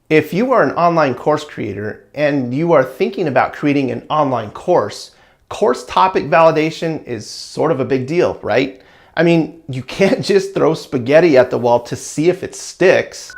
If you are an online course creator and you are thinking about creating an online course topic validation is sort of a big deal, right? I mean, you can't just throw spaghetti at the wall to see if it sticks.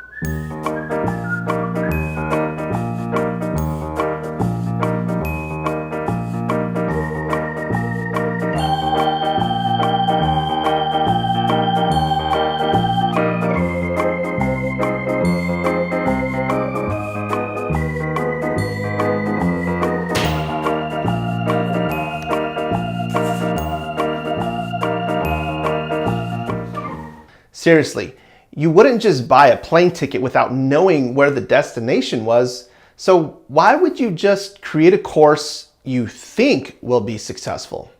Seriously, you wouldn't just buy a plane ticket without knowing where the destination was. So why would you just create a course you think will be successful?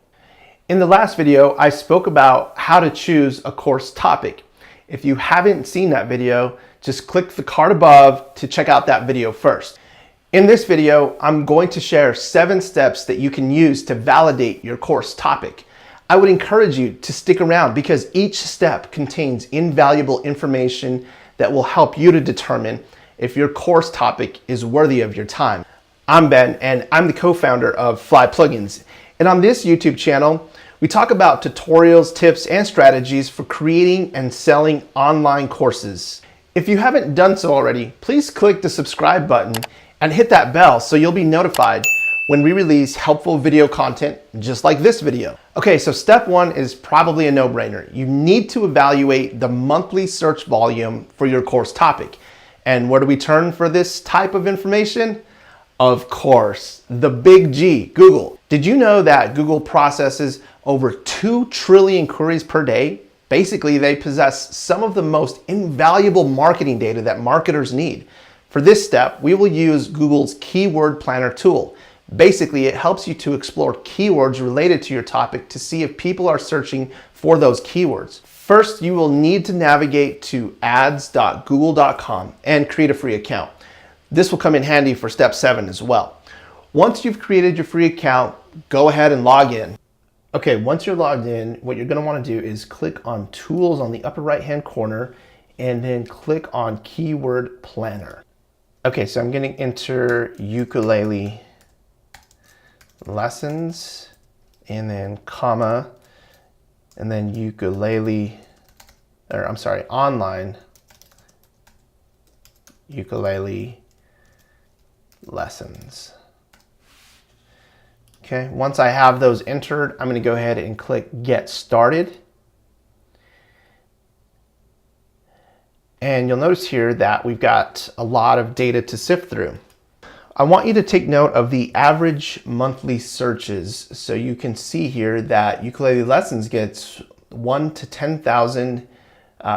In the last video, I spoke about how to choose a course topic. If you haven't seen that video, just click the card above to check out that video first. In this video, I'm going to share 7 steps that you can use to validate your course topic. I would encourage you to stick around because each step contains invaluable information that will help you to determine if your course topic is worthy of your time. I'm Ben and I'm the co-founder of Fly Plugins. And on this YouTube channel, we talk about tutorials, tips, and strategies for creating and selling online courses. If you haven't done so already, please click the subscribe button and hit that bell so you'll be notified when we release helpful video content just like this video. Okay, so step 1 is probably a no-brainer. You need to evaluate the monthly search volume for your course topic. And where do we turn for this type of information? Of course, the big G, Google. Did you know that Google processes over 2 trillion queries per day? Basically, they possess some of the most invaluable marketing data that marketers need. For this step, we will use Google's Keyword Planner tool. Basically, it helps you to explore keywords related to your topic to see if people are searching for those keywords. First, you will need to navigate to ads.google.com and create a free account. This will come in handy for step 7 as well. Once you've created your free account, go ahead and log in. Okay, once you're logged in, what you're going to want to do is click on Tools on the upper right-hand corner and then click on Keyword Planner. Okay, so I'm going to enter ukulele lessons and then comma and then online ukulele lessons. Okay, once I have those entered, I'm going to go ahead and click Get Started. And you'll notice here that we've got a lot of data to sift through. I want you to take note of the average monthly searches. So you can see here that Ukulele Lessons gets 1 to 10,000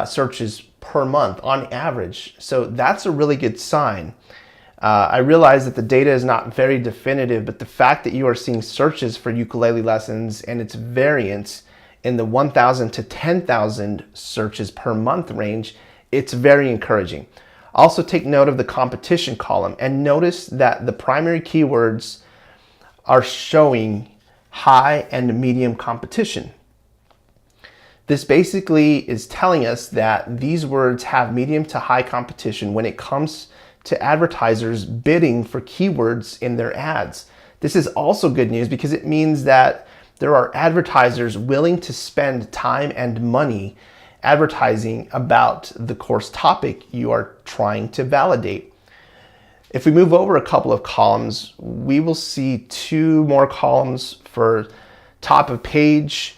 searches per month on average. So that's a really good sign. I realize that the data is not very definitive, but the fact that you are seeing searches for Ukulele Lessons and its variance in the 1,000 to 10,000 searches per month range, it's very encouraging. Also take note of the competition column and notice that the primary keywords are showing high and medium competition. This basically is telling us that these words have medium to high competition when it comes to advertisers bidding for keywords in their ads. This is also good news because it means that there are advertisers willing to spend time and money advertising about the course topic you are trying to validate. If we move over a couple of columns, we will see 2 more columns for top of page,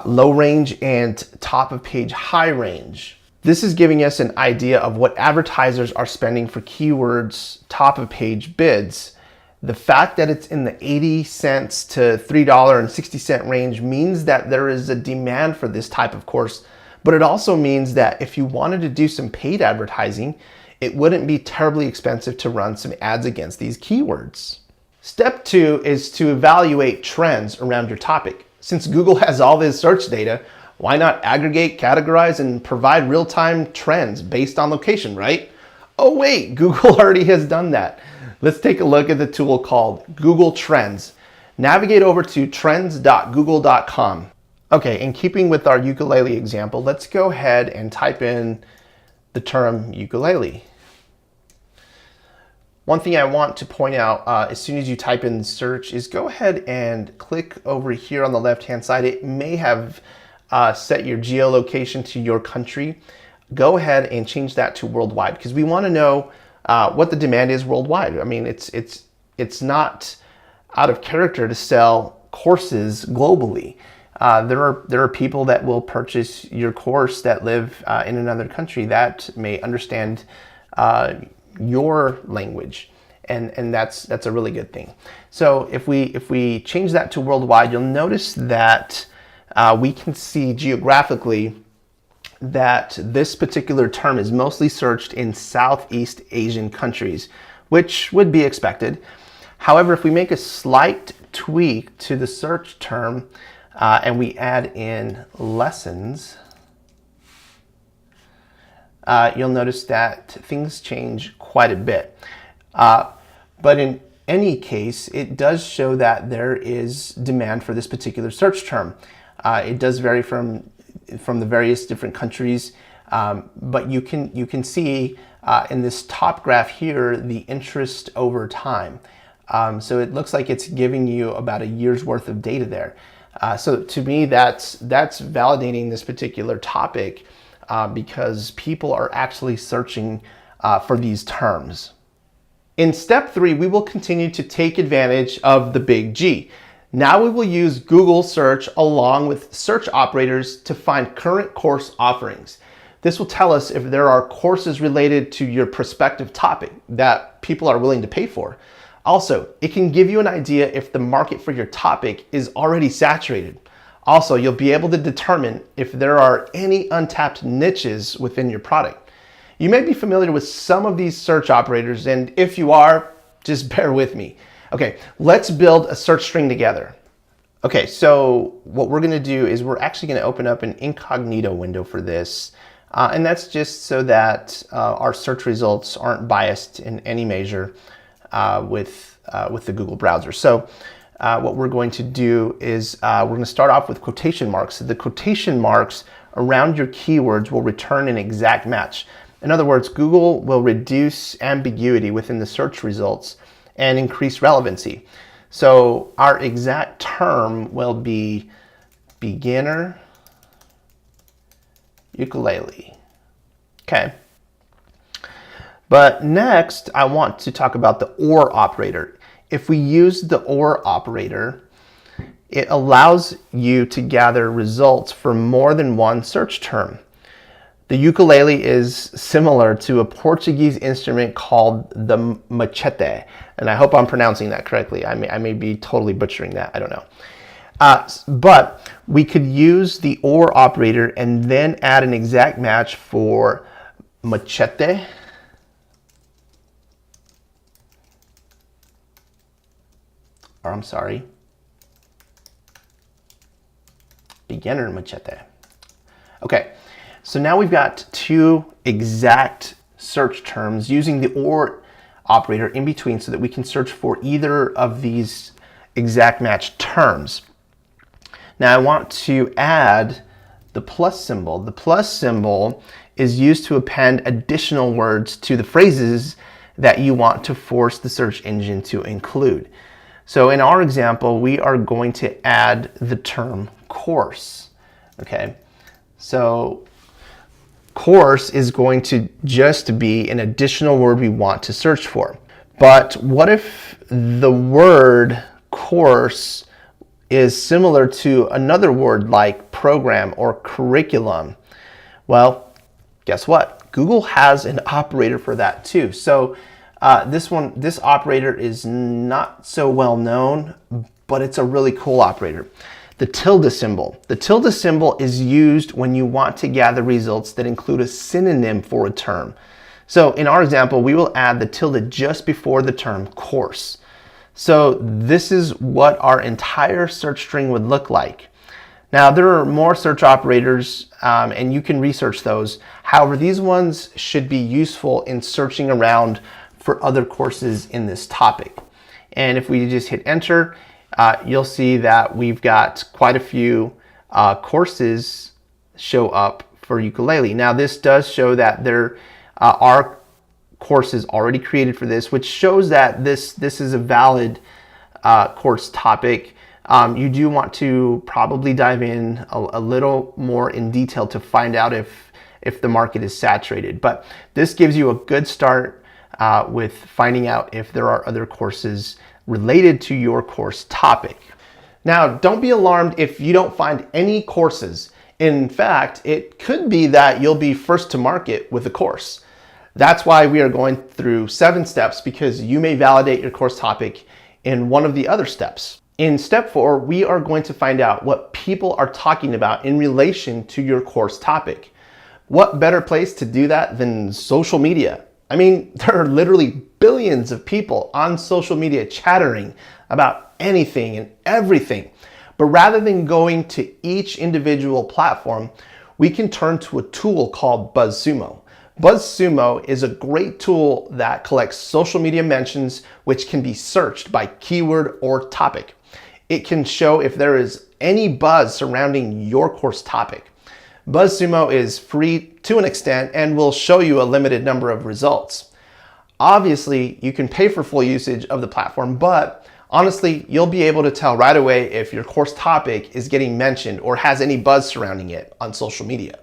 low range, and top of page high range. This is giving us an idea of what advertisers are spending for keywords top of page bids. The fact that it's in the 80 cents to $3.60 range means that there is a demand for this type of course. But it also means that if you wanted to do some paid advertising, it wouldn't be terribly expensive to run some ads against these keywords. Step 2 is to evaluate trends around your topic. Since Google has all this search data, why not aggregate, categorize, and provide real-time trends based on location, right? Oh wait, Google already has done that. Let's take a look at the tool called Google Trends. Navigate over to trends.google.com. Okay, in keeping with our ukulele example, let's go ahead and type in the term ukulele. One thing I want to point out as soon as you type in search is go ahead and click over here on the left-hand side. It may have set your geolocation to your country. Go ahead and change that to worldwide because we want to know what the demand is worldwide. I mean, it's not out of character to sell courses globally. There are people that will purchase your course that live in another country that may understand your language, and that's a really good thing. So if we change that to worldwide, you'll notice that we can see geographically that this particular term is mostly searched in Southeast Asian countries, which would be expected. However, if we make a slight tweak to the search term and we add in lessons, you'll notice that things change quite a bit. But in any case, it does show that there is demand for this particular search term. It does vary from the various different countries, but you can see in this top graph here the interest over time. So it looks like it's giving you about a year's worth of data there. So to me, that's validating this particular topic because people are actually searching for these terms. In step 3, we will continue to take advantage of the big G. Now we will use Google search along with search operators to find current course offerings. This will tell us if there are courses related to your prospective topic that people are willing to pay for. Also, it can give you an idea if the market for your topic is already saturated. Also, you'll be able to determine if there are any untapped niches within your product. You may be familiar with some of these search operators, and if you are, just bear with me. Okay, let's build a search string together. Okay, so what we're gonna do is we're actually gonna open up an incognito window for this, and that's just so that our search results aren't biased in any measure with the Google browser. So what we're going to do is we're going to start off with quotation marks. The quotation marks around your keywords will return an exact match. In other words, Google will reduce ambiguity within the search results and increase relevancy. So our exact term will be beginner ukulele. Okay. But next, I want to talk about the OR operator. If we use the OR operator, it allows you to gather results for more than one search term. The ukulele is similar to a Portuguese instrument called the machete, and I hope I'm pronouncing that correctly. I may be totally butchering that, I don't know. But we could use the OR operator and then add an exact match for machete, or I'm sorry, beginner machete. Okay, so now we've got two exact search terms using the OR operator in between so that we can search for either of these exact match terms. Now I want to add the plus symbol. The plus symbol is used to append additional words to the phrases that you want to force the search engine to include. So in our example, we are going to add the term course, okay? So course is going to just be an additional word we want to search for. But what if the word course is similar to another word like program or curriculum? Well, guess what? Google has an operator for that too. So this operator is not so well known, but it's a really cool operator. The tilde symbol. The tilde symbol is used when you want to gather results that include a synonym for a term. So in our example, we will add the tilde just before the term course. So this is what our entire search string would look like. Now there are more search operators and you can research those. However, these ones should be useful in searching around for other courses in this topic. And if we just hit enter, you'll see that we've got quite a few courses show up for ukulele. Now this does show that there are courses already created for this, which shows that this is a valid course topic. You do want to probably dive in a little more in detail to find out if the market is saturated. But this gives you a good start with finding out if there are other courses related to your course topic. Now, don't be alarmed if you don't find any courses. In fact, it could be that you'll be first to market with a course. That's why we are going through 7 steps, because you may validate your course topic in one of the other steps. In step 4, we are going to find out what people are talking about in relation to your course topic. What better place to do that than social media? I mean, there are literally billions of people on social media chattering about anything and everything. But rather than going to each individual platform, we can turn to a tool called Buzzsumo. Buzzsumo is a great tool that collects social media mentions, which can be searched by keyword or topic. It can show if there is any buzz surrounding your course topic. Buzzsumo is free to an extent and will show you a limited number of results. Obviously, you can pay for full usage of the platform, but honestly, you'll be able to tell right away if your course topic is getting mentioned or has any buzz surrounding it on social media.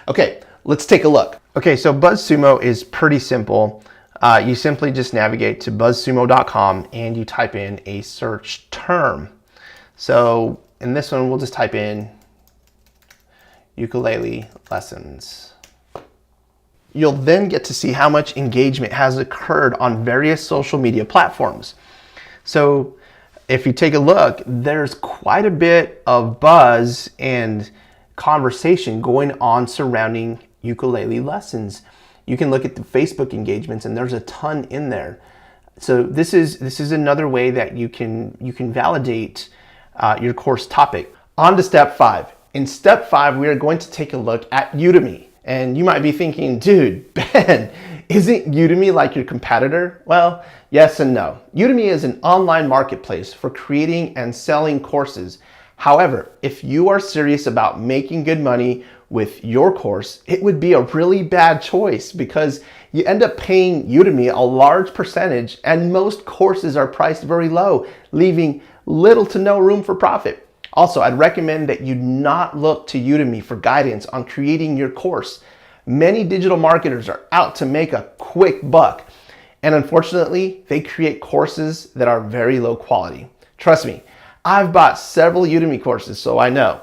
Okay, let's take a look. Okay, so Buzzsumo is pretty simple. You simply just navigate to buzzsumo.com and you type in a search term. So in this one, we'll just type in ukulele lessons. You'll then get to see how much engagement has occurred on various social media platforms. So if you take a look, there's quite a bit of buzz and conversation going on surrounding ukulele lessons. You can look at the Facebook engagements and there's a ton in there. So this is another way that you can validate your course topic. On to step 5. In step 5, we are going to take a look at Udemy. And you might be thinking, dude, Ben, isn't Udemy like your competitor? Well, yes and no. Udemy is an online marketplace for creating and selling courses. However, if you are serious about making good money with your course, it would be a really bad choice because you end up paying Udemy a large percentage and most courses are priced very low, leaving little to no room for profit. Also, I'd recommend that you not look to Udemy for guidance on creating your course. Many digital marketers are out to make a quick buck, and unfortunately, they create courses that are very low quality. Trust me, I've bought several Udemy courses, so I know.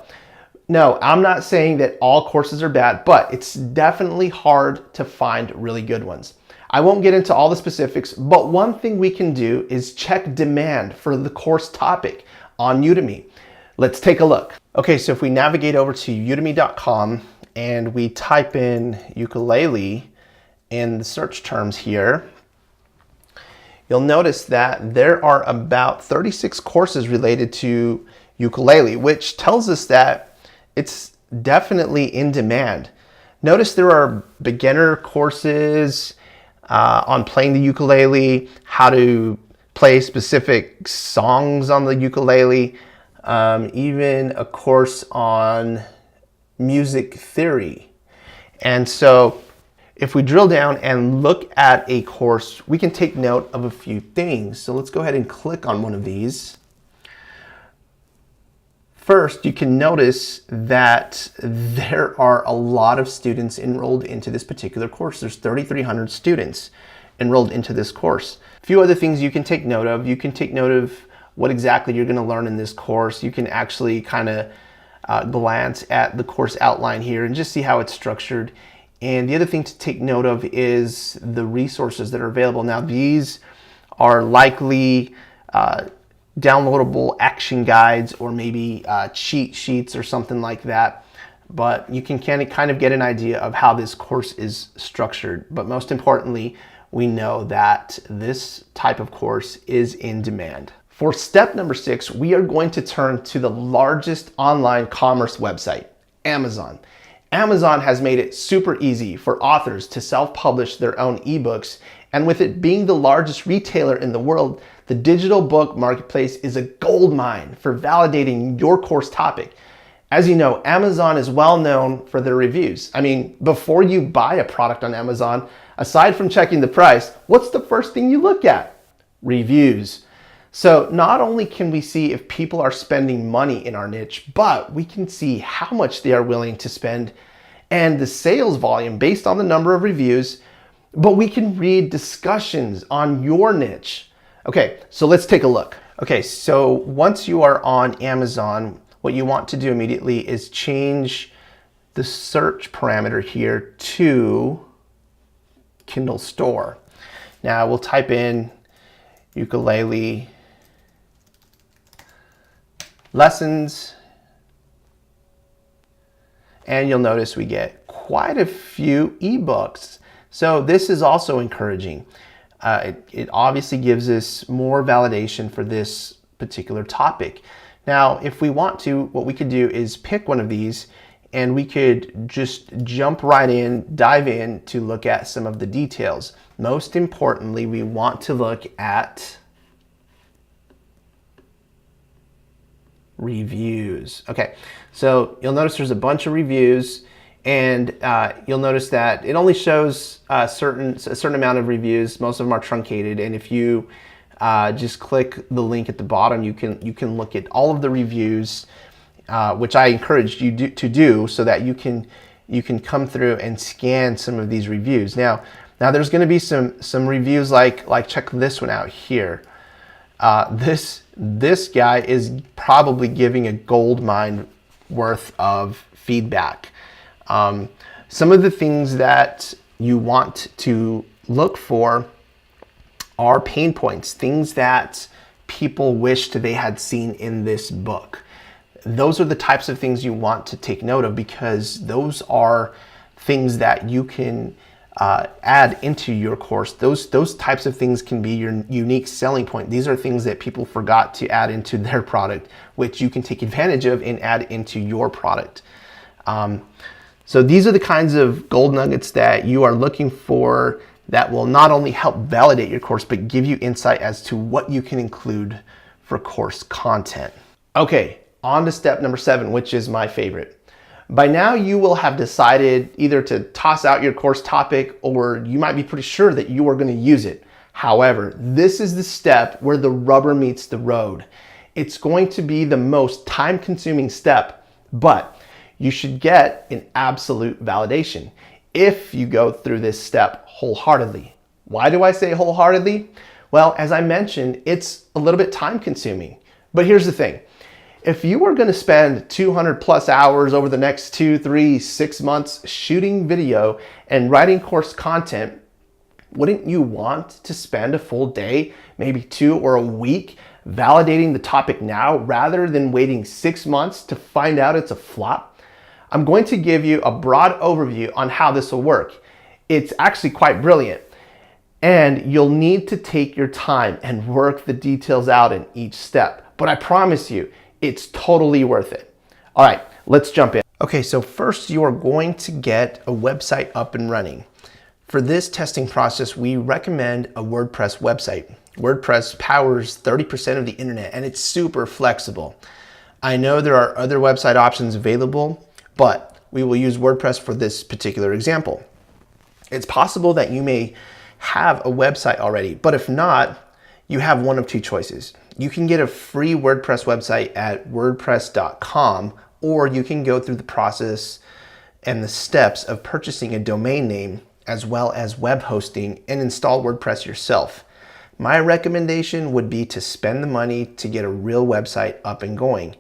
No, I'm not saying that all courses are bad, but it's definitely hard to find really good ones. I won't get into all the specifics, but one thing we can do is check demand for the course topic on Udemy. Let's take a look. Okay, so if we navigate over to udemy.com and we type in ukulele in the search terms here, you'll notice that there are about 36 courses related to ukulele, which tells us that it's definitely in demand. Notice there are beginner courses on playing the ukulele, how to play specific songs on the ukulele, even a course on music theory. And so if we drill down and look at a course, we can take note of a few things. So let's go ahead and click on one of these. First, you can notice that there are a lot of students enrolled into this particular course. There's 3,300 students enrolled into this course. A few other things you can take note of. You can take note of what exactly you're going to learn in this course. You can actually kind of glance at the course outline here and just see how it's structured. And the other thing to take note of is the resources that are available. Now, these are likely downloadable action guides or maybe cheat sheets or something like that. But you can kind of get an idea of how this course is structured. But most importantly, we know that this type of course is in demand. For step number 6, we are going to turn to the largest online commerce website, Amazon. Amazon has made it super easy for authors to self-publish their own ebooks, and with it being the largest retailer in the world, the digital book marketplace is a gold mine for validating your course topic. As you know, Amazon is well known for their reviews. I mean, before you buy a product on Amazon, Aside from checking the price, what's the first thing you look at? Reviews. So not only can we see if people are spending money in our niche, but we can see how much they are willing to spend and the sales volume based on the number of reviews, but we can read discussions on your niche. Okay, so let's take a look. Okay, so once you are on Amazon, what you want to do immediately is change the search parameter here to Kindle Store. Now we'll type in ukulele lessons, and you'll notice we get quite a few ebooks. So this is also encouraging. It obviously gives us more validation for this particular topic. Now, if we want to, what we could do is pick one of these and we could just jump right in, dive in to look at some of the details. Most importantly, we want to look at reviews. Okay, so you'll notice there's a bunch of reviews, and you'll notice that it only shows a certain amount of reviews. Most of them are truncated, and if you just click the link at the bottom, you can look at all of the reviews, which I encourage you to do, so that you can come through and scan some of these reviews. Now there's going to be some reviews like check this one out here. This guy is probably giving a gold mine worth of feedback. Some of the things that you want to look for are pain points, things that people wished they had seen in this book. Those are the types of things you want to take note of, because those are things that you can add into your course. Those types of things can be your unique selling point. These are things that people forgot to add into their product, which you can take advantage of and add into your product. So these are the kinds of gold nuggets that you are looking for that will not only help validate your course, but give you insight as to what you can include for course content. Okay, on to step number 7, which is my favorite. By now you will have decided either to toss out your course topic, or you might be pretty sure that you are going to use it. However, this is the step where the rubber meets the road. It's going to be the most time-consuming step, but you should get an absolute validation if you go through this step wholeheartedly. Why do I say wholeheartedly? Well, as I mentioned, it's a little bit time-consuming. But here's the thing. If you are going to spend 200 plus hours over the next 2, 3, 6 months shooting video and writing course content, wouldn't you want to spend a full day, maybe 2 or a week, validating the topic now rather than waiting 6 months to find out it's a flop? I'm going to give you a broad overview on how this will work. It's actually quite brilliant, and you'll need to take your time and work the details out in each step. But I promise you, it's totally worth it. All right, let's jump in. Okay, so first you are going to get a website up and running. For this testing process, we recommend a WordPress website. WordPress powers 30% of the internet, and it's super flexible. I know there are other website options available, but we will use WordPress for this particular example. It's possible that you may have a website already, but if not, you have one of two choices. You can get a free WordPress website at wordpress.com, or you can go through the process and the steps of purchasing a domain name as well as web hosting and install WordPress yourself. My recommendation would be to spend the money to get a real website up and going.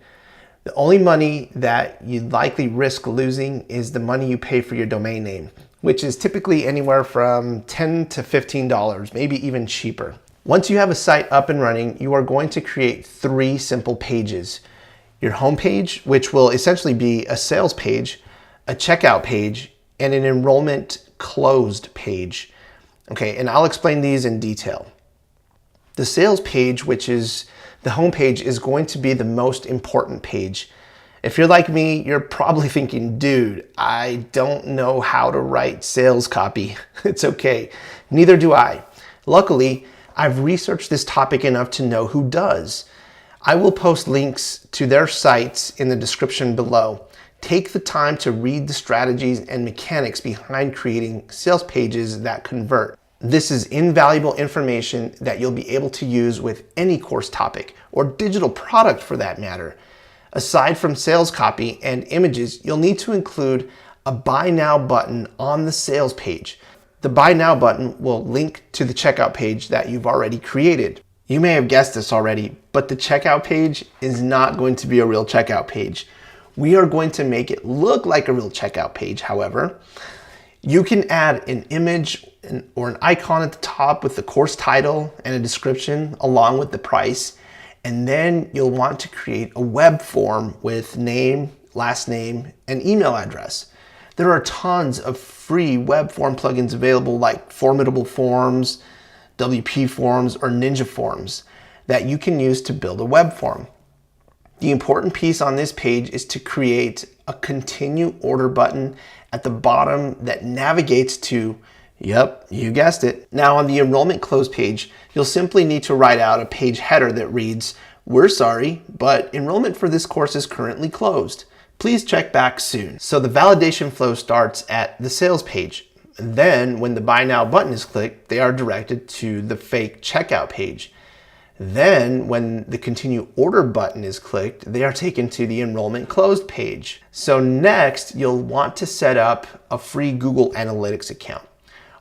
The only money that you'd likely risk losing is the money you pay for your domain name, which is typically anywhere from $10 to $15, maybe even cheaper. Once you have a site up and running, you are going to create 3 simple pages. Your home page, which will essentially be a sales page, a checkout page, and an enrollment closed page. Okay, and I'll explain these in detail. The sales page, which is the home page, is going to be the most important page. If you're like me, you're probably thinking, dude, I don't know how to write sales copy. It's okay, neither do I. Luckily, I've researched this topic enough to know who does. I will post links to their sites in the description below. Take the time to read the strategies and mechanics behind creating sales pages that convert. This is invaluable information that you'll be able to use with any course topic or digital product for that matter. Aside from sales copy and images, you'll need to include a Buy Now button on the sales page. The Buy Now button will link to the checkout page that you've already created. You may have guessed this already, but the checkout page is not going to be a real checkout page. We are going to make it look like a real checkout page, however. You can add an image or an icon at the top with the course title and a description along with the price. And then you'll want to create a web form with name, last name, and email address. There are tons of free web form plugins available like Formidable Forms, WP Forms, or Ninja Forms that you can use to build a web form. The important piece on this page is to create a continue order button at the bottom that navigates to, yep, you guessed it. Now on the enrollment close page, you'll simply need to write out a page header that reads, "We're sorry, but enrollment for this course is currently closed. Please check back soon." So the validation flow starts at the sales page. Then when the Buy Now button is clicked, they are directed to the fake checkout page. Then when the continue order button is clicked, they are taken to the enrollment closed page. So next, you'll want to set up a free Google Analytics account.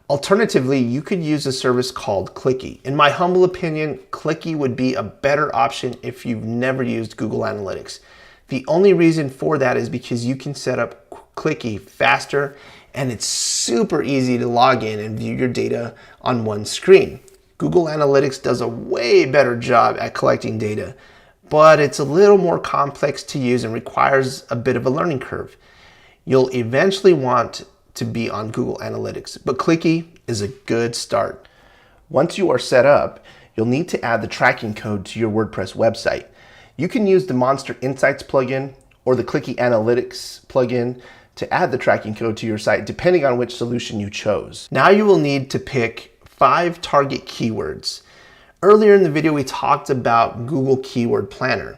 Alternatively, you could use a service called Clicky. In my humble opinion, Clicky would be a better option if you've never used Google Analytics. The only reason for that is because you can set up Clicky faster and it's super easy to log in and view your data on one screen. Google Analytics does a way better job at collecting data, but it's a little more complex to use and requires a bit of a learning curve. You'll eventually want to be on Google Analytics, but Clicky is a good start. Once you are set up, you'll need to add the tracking code to your WordPress website. You can use the Monster Insights plugin or the Clicky Analytics plugin to add the tracking code to your site, depending on which solution you chose. Now you will need to pick 5 target keywords. Earlier in the video, we talked about Google Keyword Planner.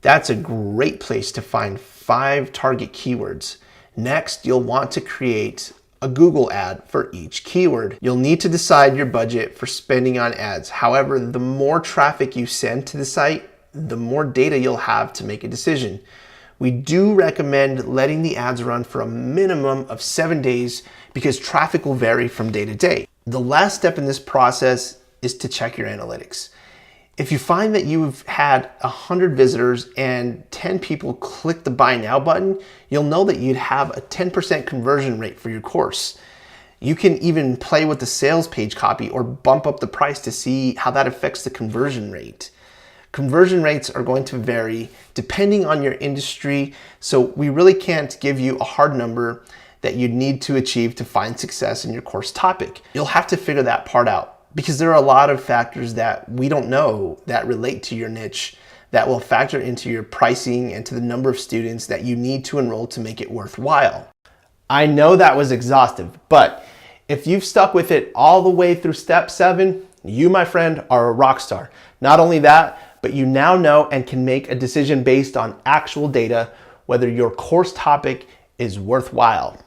That's a great place to find 5 target keywords. Next, you'll want to create a Google ad for each keyword. You'll need to decide your budget for spending on ads. However, the more traffic you send to the site, the more data you'll have to make a decision. We do recommend letting the ads run for a minimum of 7 days because traffic will vary from day to day. The last step in this process is to check your analytics. If you find that you've had 100 visitors and 10 people click the Buy Now button, you'll know that you'd have a 10% conversion rate for your course. You can even play with the sales page copy or bump up the price to see how that affects the conversion rate. Conversion rates are going to vary depending on your industry, so we really can't give you a hard number that you need to achieve to find success in your course topic. You'll have to figure that part out because there are a lot of factors that we don't know that relate to your niche that will factor into your pricing and to the number of students that you need to enroll to make it worthwhile. I know that was exhaustive, but if you've stuck with it all the way through step 7, you, my friend, are a rock star. Not only that, but you now know and can make a decision based on actual data whether your course topic is worthwhile.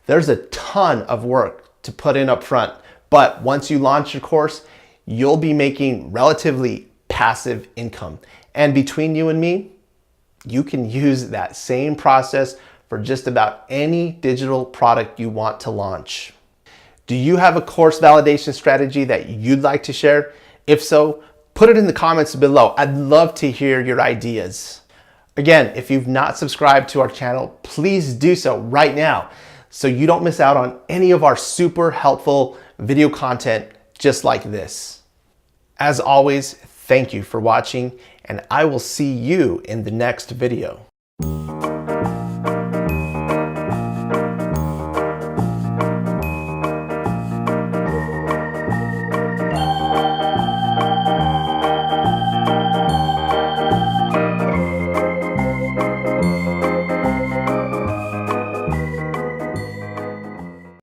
There's a ton of work to put in up front, but once you launch your course, you'll be making relatively passive income. And between you and me, you can use that same process for just about any digital product you want to launch. Do you have a course validation strategy that you'd like to share? If so, put it in the comments below. I'd love to hear your ideas. Again, if you've not subscribed to our channel, please do so right now so you don't miss out on any of our super helpful video content just like this. As always, thank you for watching, and I will see you in the next video.